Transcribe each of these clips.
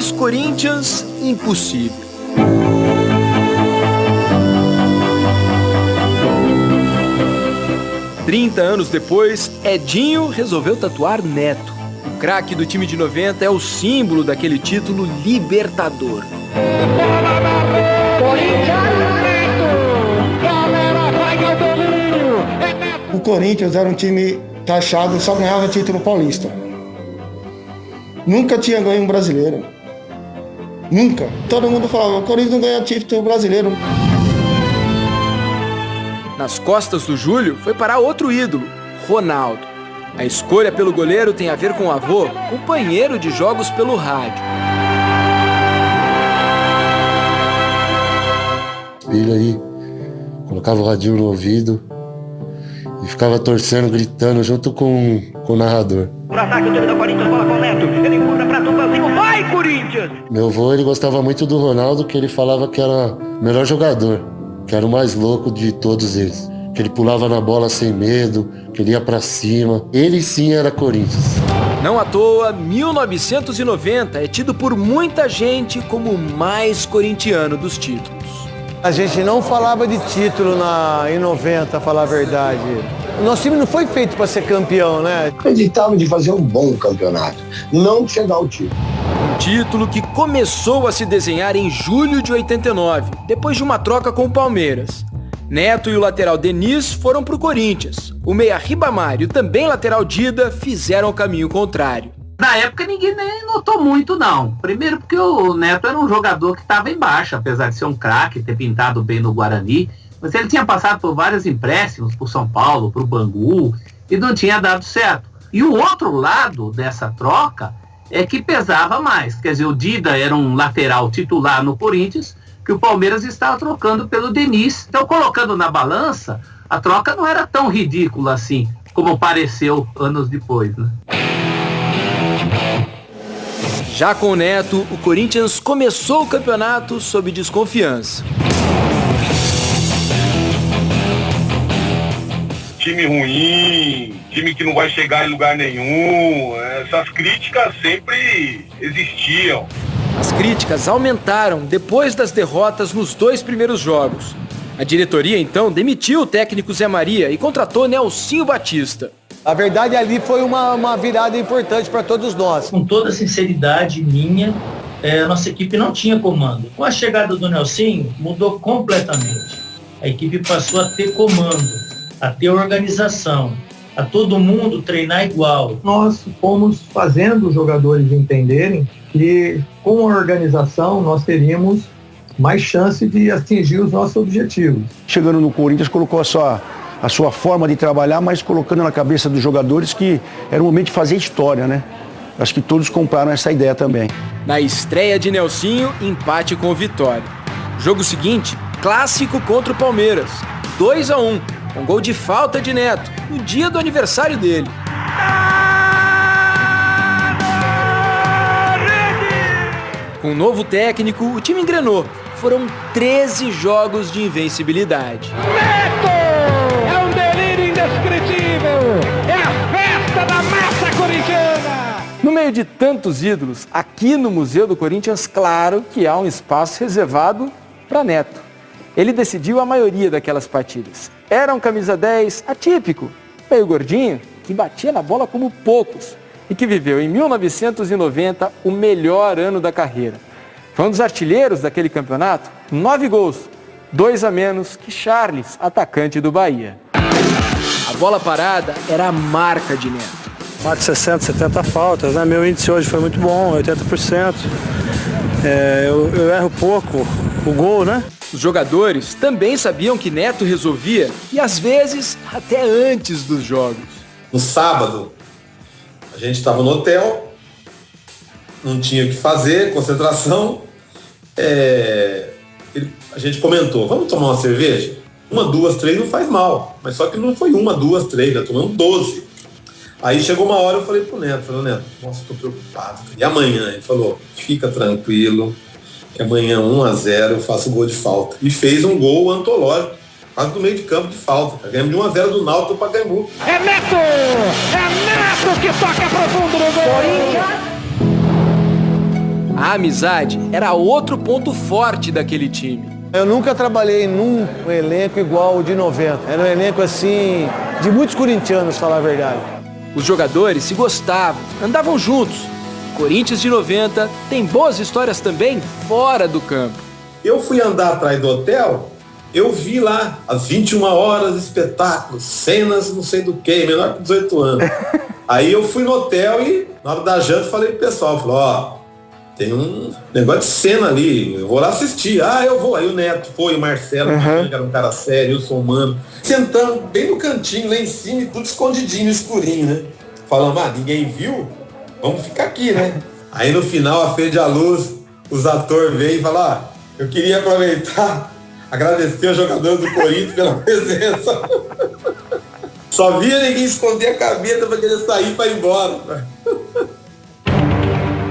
mais Corinthians, impossível. Trinta anos depois, Edinho resolveu tatuar Neto. O craque do time de 90 é o símbolo daquele título libertador. O Corinthians era um time taxado, só ganhava título paulista. Nunca tinha ganho um brasileiro. Nunca. Todo mundo falava, o Corinthians não ganha título brasileiro. Nas costas do Júlio foi parar outro ídolo, Ronaldo. A escolha pelo goleiro tem a ver com o avô, companheiro de jogos pelo rádio. Ele aí colocava o radinho no ouvido e ficava torcendo, gritando junto com o narrador. Por ataque, o time do Corinthians, bola com o Neto. Ele cura pra Tupanzinho, vai Corinthians! Meu avô, ele gostava muito do Ronaldo, que ele falava que era o melhor jogador, que era o mais louco de todos eles. Que ele pulava na bola sem medo, que ele ia pra cima. Ele sim era Corinthians. Não à toa, 1990 é tido por muita gente como o mais corintiano dos títulos. A gente não falava de título em 90, a falar a verdade. O nosso time não foi feito para ser campeão, né? Acreditava de fazer um bom campeonato, não chegar ao título. Um título que começou a se desenhar em julho de 89, depois de uma troca com o Palmeiras. Neto e o lateral Denis foram para o Corinthians. O meia Ribamar e o também lateral Dida fizeram o caminho contrário. Na época ninguém nem notou muito, não. Primeiro porque o Neto era um jogador que estava em baixa, apesar de ser um craque, ter pintado bem no Guarani. Mas ele tinha passado por vários empréstimos, por São Paulo, para o Bangu, e não tinha dado certo. E o outro lado dessa troca é que pesava mais. Quer dizer, o Dida era um lateral titular no Corinthians, que o Palmeiras estava trocando pelo Denis. Então, colocando na balança, a troca não era tão ridícula assim, como pareceu anos depois, né? Já com o Neto, o Corinthians começou o campeonato sob desconfiança. Time ruim, time que não vai chegar em lugar nenhum, essas críticas sempre existiam. As críticas aumentaram depois das derrotas nos 2 primeiros jogos. A diretoria, então, demitiu o técnico Zé Maria e contratou Nelsinho Batista. A verdade, ali foi uma virada importante para todos nós. Com toda a sinceridade minha, a nossa equipe não tinha comando. Com a chegada do Nelsinho, mudou completamente. A equipe passou a ter comando, a ter organização, a todo mundo treinar igual. Nós fomos fazendo os jogadores entenderem que com a organização nós teríamos mais chance de atingir os nossos objetivos. Chegando no Corinthians, colocou a sua forma de trabalhar, mas colocando na cabeça dos jogadores que era o momento de fazer história, né? Acho que todos compraram essa ideia também. Na estreia de Nelsinho, empate com Vitória. Jogo seguinte, clássico contra o Palmeiras. 2-1, com gol de falta de Neto, no dia do aniversário dele. Com um novo técnico, o time engrenou. Foram 13 jogos de invencibilidade. Neto! É um delírio indescritível! É a festa da massa corintiana! No meio de tantos ídolos, aqui no Museu do Corinthians, claro que há um espaço reservado para Neto. Ele decidiu a maioria daquelas partidas. Era um camisa 10 atípico, meio gordinho, que batia na bola como poucos e que viveu em 1990 o melhor ano da carreira. Foi um dos artilheiros daquele campeonato, 9 gols, 2 a menos que Charles, atacante do Bahia. A bola parada era a marca de Neto. Mais de 60, 70 faltas, né? Meu índice hoje foi muito bom, 80%. Eu erro pouco o gol, né? Os jogadores também sabiam que Neto resolvia e às vezes até antes dos jogos. No sábado, a gente estava no hotel, não tinha o que fazer, concentração. A gente comentou, vamos tomar uma cerveja? 1, 2, 3 não faz mal, mas só que não foi 1, 2, 3, já tomamos 12. Aí chegou uma hora, eu falei pro Neto, Neto, nossa, tô preocupado. E amanhã? Ele falou, fica tranquilo, que amanhã 1-0 eu faço gol de falta. E fez um gol antológico, quase do meio de campo de falta. Tá? Ganhamos de 1-0 do Náutico para Pacaembu. É Neto! É Neto que toca profundo no gol! A A amizade era outro ponto forte daquele time. Eu nunca trabalhei num elenco igual o de 90. Era um elenco assim, de muitos corintianos, falar a verdade. Os jogadores se gostavam, andavam juntos. Corinthians de 90 tem boas histórias também fora do campo. Eu fui andar atrás do hotel, eu vi lá, às 21 horas, espetáculos, cenas não sei do que, menor que 18 anos. Aí eu fui no hotel e, na hora da janta, falei pro pessoal, ó, tem um negócio de cena ali, eu vou lá assistir. Ah, eu vou. Aí o Neto foi, o Marcelo, que era um cara sério, eu sou humano. Sentamos bem no cantinho, lá em cima, e tudo escondidinho, escurinho, né? Falamos, ninguém viu? Vamos ficar aqui, né? Aí no final, acende a luz, os atores veem e falam, eu queria aproveitar, agradecer aos jogadores do Corinthians pela presença. Só via ninguém esconder a cabeça pra querer sair pra ir embora.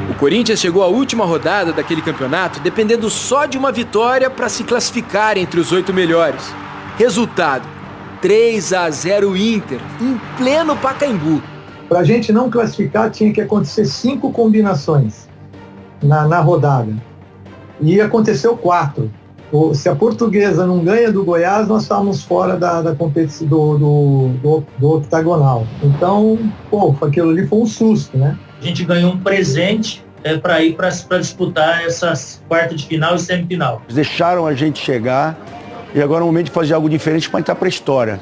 O Corinthians chegou à última rodada daquele campeonato dependendo só de uma vitória para se classificar entre os 8 melhores. Resultado, 3-0 Inter, em pleno Pacaembu. Para a gente não classificar, tinha que acontecer 5 combinações na rodada. E aconteceu 4. Se a Portuguesa não ganha do Goiás, nós estávamos fora da competição do octagonal. Então, aquilo ali foi um susto, né? A gente ganhou um presente para ir para disputar essas quartas de final e semifinal. Eles deixaram a gente chegar e agora é o momento de fazer algo diferente para entrar para a história.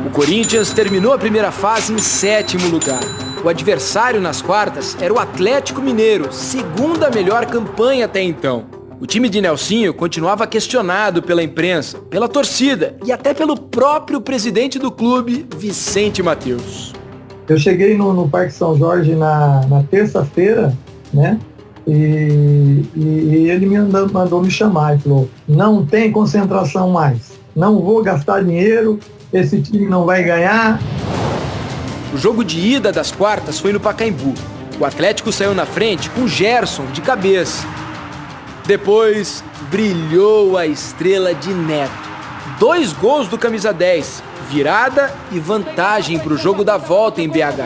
O Corinthians terminou a primeira fase em 7º lugar. O adversário nas quartas era o Atlético Mineiro, segunda melhor campanha até então. O time de Nelsinho continuava questionado pela imprensa, pela torcida e até pelo próprio presidente do clube, Vicente Mateus. Eu cheguei no Parque São Jorge na terça-feira, né? E ele mandou me chamar e falou, não tem concentração mais, não vou gastar dinheiro, esse time não vai ganhar. O jogo de ida das quartas foi no Pacaembu. O Atlético saiu na frente com Gerson de cabeça. Depois, brilhou a estrela de Neto. 2 gols do camisa 10, virada e vantagem para o jogo da volta em BH.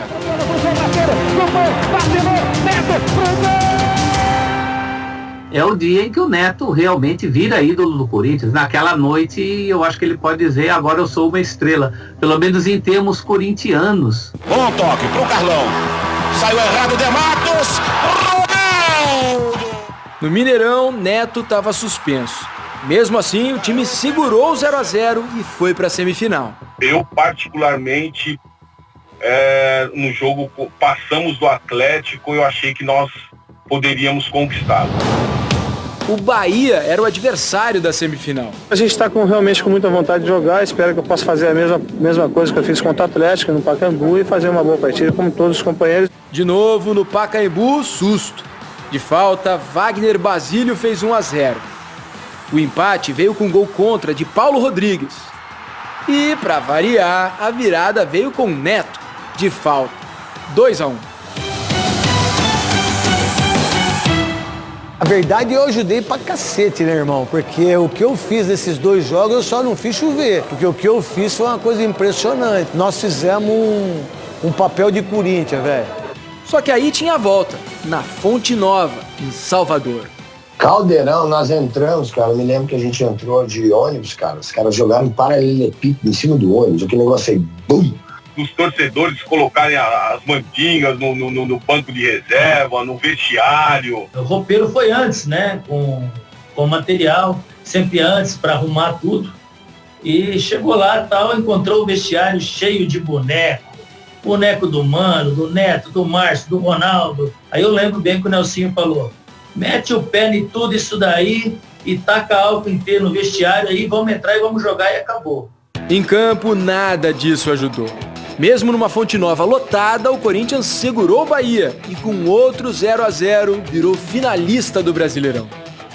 É o dia em que o Neto realmente vira ídolo do Corinthians. Naquela noite, eu acho que ele pode dizer, agora eu sou uma estrela. Pelo menos em termos corintianos. Bom toque pro Carlão. Saiu errado, Demarcos. Ronaldo! No Mineirão, Neto estava suspenso. Mesmo assim, o time segurou o 0-0 e foi para a semifinal. Eu, particularmente, no jogo, passamos do Atlético, eu achei que nós poderíamos conquistar. O Bahia era o adversário da semifinal. A gente está realmente com muita vontade de jogar, espero que eu possa fazer a mesma coisa que eu fiz contra o Atlético no Pacaembu e fazer uma boa partida como todos os companheiros. De novo no Pacaembu, susto. De falta, Wagner Basílio fez 1-0. O empate veio com gol contra de Paulo Rodrigues. E, para variar, a virada veio com Neto, de falta. 2-1. A verdade, eu ajudei pra cacete, né, irmão? Porque o que eu fiz nesses 2 jogos, eu só não fiz chover. Porque o que eu fiz foi uma coisa impressionante. Nós fizemos um papel de Corinthians, velho. Só que aí tinha a volta, na Fonte Nova, em Salvador. Caldeirão, nós entramos, cara. Eu me lembro que a gente entrou de ônibus, cara. Os caras jogaram paralelepípedo em cima do ônibus. Aquele negócio aí, bum! Os torcedores colocarem as mandingas no banco de reserva, no vestiário. O roupeiro foi antes, né? Com material, sempre antes, para arrumar tudo. E chegou lá, tal, encontrou o vestiário cheio de boneco. Boneco do Mano, do Neto, do Márcio, do Ronaldo. Aí eu lembro bem que o Nelsinho falou, mete o pé em tudo isso daí e taca álcool inteiro no vestiário aí, vamos entrar e vamos jogar e acabou. Em campo, nada disso ajudou. Mesmo numa Fonte Nova lotada, o Corinthians segurou o Bahia e com outro 0-0 virou finalista do Brasileirão.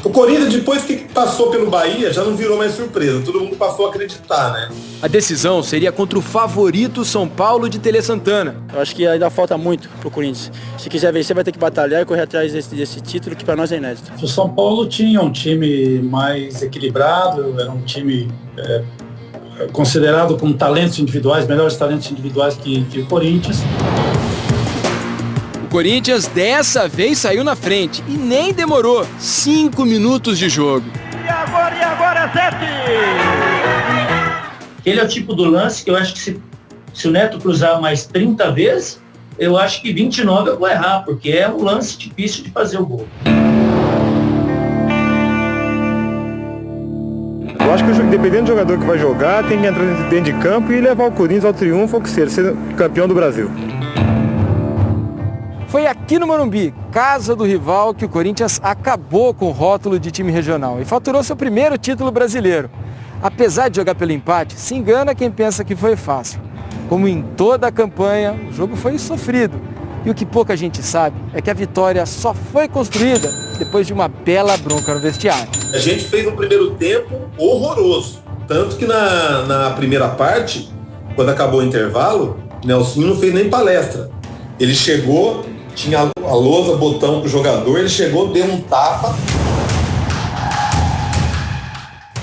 O Corinthians, depois que passou pelo Bahia, já não virou mais surpresa. Todo mundo passou a acreditar, né? A decisão seria contra o favorito São Paulo de Tele Santana. Eu acho que ainda falta muito pro Corinthians. Se quiser vencer, vai ter que batalhar e correr atrás desse título, que para nós é inédito. O São Paulo tinha um time mais equilibrado, era um time considerado como talentos individuais, melhores talentos individuais que o Corinthians. O Corinthians dessa vez saiu na frente e nem demorou 5 minutos de jogo. E agora, Zete! Ele é o tipo do lance que eu acho que se o Neto cruzar mais 30 vezes, eu acho que 29 eu vou errar, porque é um lance difícil de fazer o gol. Eu acho que, dependendo do jogador que vai jogar, tem que entrar dentro de campo e levar o Corinthians ao triunfo, ou que seja, ser campeão do Brasil. Foi aqui no Morumbi, casa do rival, que o Corinthians acabou com o rótulo de time regional e faturou seu primeiro título brasileiro. Apesar de jogar pelo empate, se engana quem pensa que foi fácil. Como em toda a campanha, o jogo foi sofrido. E o que pouca gente sabe é que a vitória só foi construída depois de uma bela bronca no vestiário. A gente fez um primeiro tempo horroroso. Tanto que na primeira parte, quando acabou o intervalo, Nelson não fez nem palestra. Ele chegou, tinha a lousa, botão pro jogador, ele chegou, deu um tapa.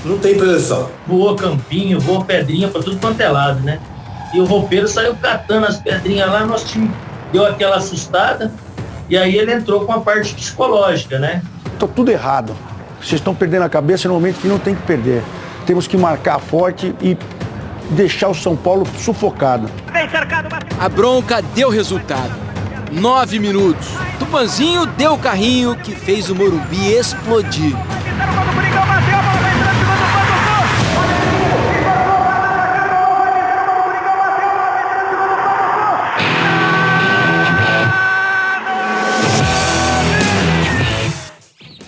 Não tem preleção. Voou campinho, voou pedrinha pra tudo quanto é lado, né? E o roupeiro saiu catando as pedrinhas lá, nosso time deu aquela assustada, e aí ele entrou com a parte psicológica, né? Tá tudo errado. Vocês estão perdendo a cabeça no momento que não tem que perder. Temos que marcar forte e deixar o São Paulo sufocado. A bronca deu resultado. 9 minutos. Tupanzinho deu o carrinho que fez o Morumbi explodir.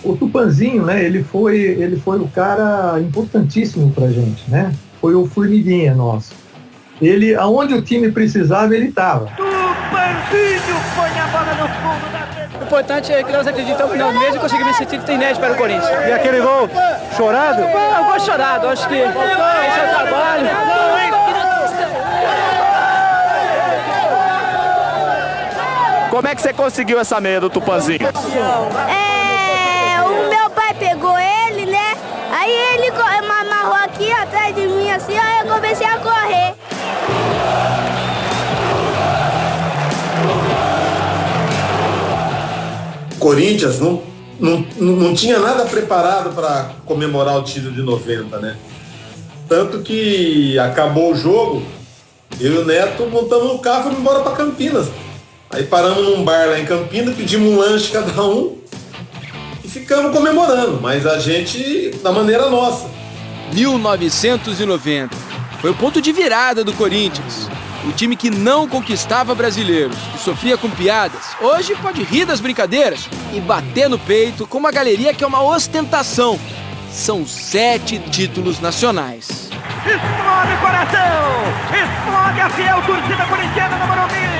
O Tupanzinho, né, ele foi o cara importantíssimo pra gente, né? Foi o formiguinha nosso. Ele, aonde o time precisava, ele estava. Tupanzinho põe a bola no fundo da rede. O importante é que nós acreditamos no final do mês e conseguimos esse título inédito para o Corinthians. E aquele gol chorado? É um gol chorado, acho que esse é o trabalho. Como é que você conseguiu essa meia do Tupanzinho? O meu pai pegou ele, né? Aí ele amarrou aqui atrás de mim assim, aí eu comecei a correr. Corinthians não tinha nada preparado para comemorar o título de 90, né? Tanto que acabou o jogo, eu e o Neto montamos no carro e fomos embora para Campinas. Aí paramos num bar lá em Campinas, pedimos um lanche cada um e ficamos comemorando, mas a gente da maneira nossa. 1990 foi o ponto de virada do Corinthians. O time que não conquistava brasileiros, que sofria com piadas, hoje pode rir das brincadeiras e bater no peito com uma galeria que é uma ostentação. São 7 títulos nacionais. Explode o coração! Explode a fiel torcida corintiana no Morumbi!